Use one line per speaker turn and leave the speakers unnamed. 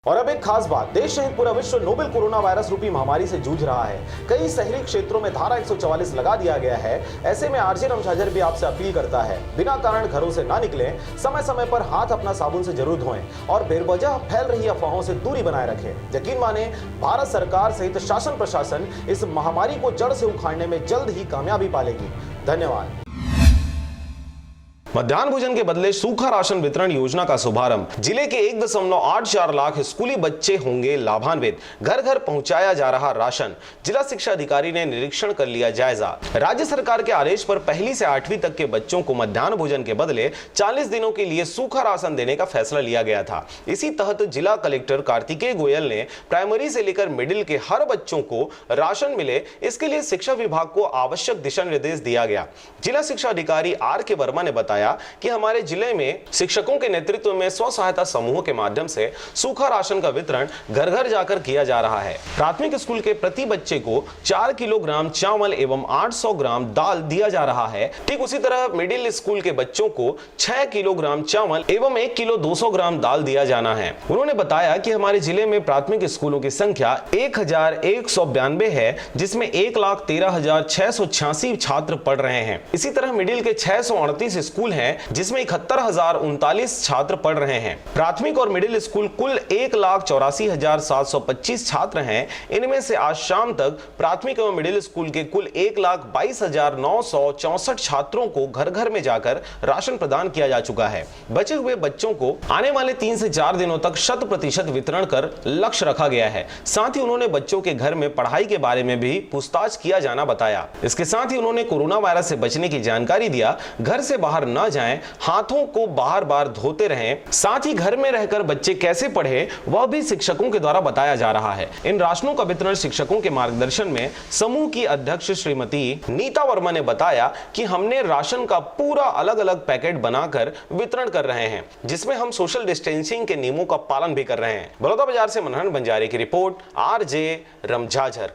और अब एक खास बात, देश सहित पूरा विश्व नोवेल कोरोना वायरस रूपी महामारी से जूझ रहा है। कई शहरी क्षेत्रों में धारा 144 लगा दिया गया है। ऐसे में आरजे रमझाझर भी आपसे अपील करता है, बिना कारण घरों से ना निकलें, समय समय पर हाथ अपना साबुन से जरूर धोएं और बेवजह फैल रही अफवाहों से दूरी बनाए रखें। यकीन माने, भारत सरकार सहित शासन प्रशासन इस महामारी को जड़ से उखाड़ने में जल्द ही कामयाबी पालेगी। धन्यवाद। मध्याह्न भोजन के बदले सूखा राशन वितरण योजना का शुभारंभ। जिले के 1.84 लाख स्कूली बच्चे होंगे लाभान्वित। घर घर पहुंचाया जा रहा राशन। जिला शिक्षा अधिकारी ने निरीक्षण कर लिया जायजा। राज्य सरकार के आदेश पर 1ली से 8वीं तक के बच्चों को मध्याह्न भोजन के बदले 40 दिनों के लिए सूखा राशन देने का फैसला लिया गया था। इसी तहत जिला कलेक्टर कार्तिकेय गोयल ने प्राइमरी से लेकर मिडिल के हर बच्चों को राशन मिले, इसके लिए शिक्षा विभाग को आवश्यक दिशा निर्देश दिया गया। जिला शिक्षा अधिकारी R.K. वर्मा ने बताया कि हमारे जिले में शिक्षकों के नेतृत्व में स्व सहायता समूहों के माध्यम से सूखा राशन का वितरण घर घर जाकर किया जा रहा है। प्राथमिक स्कूल के प्रति बच्चे को 4 किलोग्राम चावल एवं 800 ग्राम दाल दिया जा रहा है। ठीक उसी तरह मिडिल स्कूल के बच्चों को 6 किलोग्राम चावल एवं 1 किलो 200 ग्राम दाल दिया जाना है। उन्होंने बताया कि हमारे जिले में प्राथमिक स्कूलों की संख्या 1192 है, जिसमें 1,13,686 छात्र पढ़ रहे हैं। इसी तरह मिडिल के 638 स्कूल हैं, जिसमें 71,039 छात्र पढ़ रहे हैं। प्राथमिक और मिडिल स्कूल कुल 1,84,725 छात्र हैं। इनमें से आज शाम तक प्राथमिक एवं मिडिल स्कूल के कुल 1,22,964 छात्रों को घर घर में जाकर राशन प्रदान किया जा चुका है। बचे हुए बच्चों को आने वाले 3 से 4 दिनों तक 100% वितरण कर लक्ष्य रखा गया है। साथ ही उन्होंने बच्चों के घर में पढ़ाई के बारे में भी पूछताछ किया जाना बताया। इसके साथ ही उन्होंने कोरोना वायरस से बचने की जानकारी दिया। घर से बाहर न जाएं, हाथों को बार बार धोते रहें। साथ ही घर में रहकर बच्चे कैसे पढ़ें, वह भी शिक्षकों के द्वारा बताया जा रहा है। इन राशनों का वितरण शिक्षकों के मार्गदर्शन में समूह की अध्यक्ष श्रीमती नीता वर्मा ने बताया कि हमने राशन का पूरा अलग अलग पैकेट बनाकर वितरण कर रहे हैं, जिसमें हम सोशल डिस्टेंसिंग के नियमों का पालन भी कर रहे हैं। बड़ौदा बाजार से मनहन बंजारे की रिपोर्ट, RJ रमझाझर।